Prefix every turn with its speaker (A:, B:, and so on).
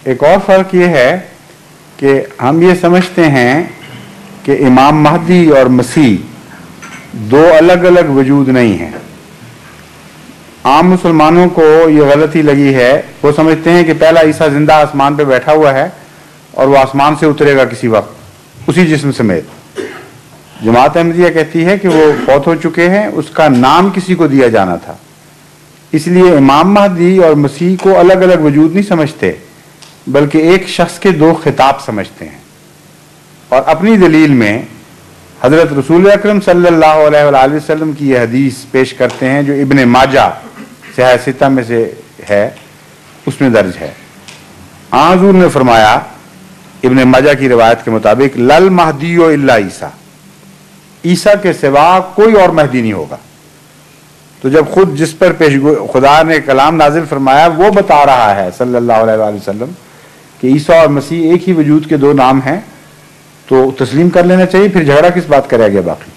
A: एक और फ़र्क ये है कि हम ये समझते हैं कि इमाम महदी और मसीह दो अलग अलग वजूद नहीं हैं। आम मुसलमानों को ये गलती लगी है, वो समझते हैं कि पहला ईसा जिंदा आसमान पे बैठा हुआ है और वो आसमान से उतरेगा किसी वक्त उसी जिस्म समेत। जमात अहमदिया कहती है कि वो फौत हो चुके हैं, उसका नाम किसी को दिया जाना था। इसलिए इमाम महदी और मसीह को अलग अलग वजूद नहीं समझते, बल्कि एक शख्स के दो खिताब समझते हैं। और अपनी दलील में हजरत रसूल अकरम सल्लल्लाहु अलैहि वसल्लम की यह हदीस पेश करते हैं जो इब्ने माजा सहीह सित्ता में से है, उसमें दर्ज है। हुज़ूर ने फरमाया इब्ने माजा की रिवायत के मुताबिक, लल महदियो इल्ला ईसा, ईसा के सिवा कोई और महदी नहीं होगा। तो जब खुद जिस पर पेश खुदा ने कलाम नाजिल फरमाया वो बता रहा है सल्लल्लाहु अलैहि वसल्लम कि ईसा और मसीह एक ही वजूद के दो नाम हैं, तो तस्लीम कर लेना चाहिए, फिर झगड़ा किस बात का रह गया बाकी।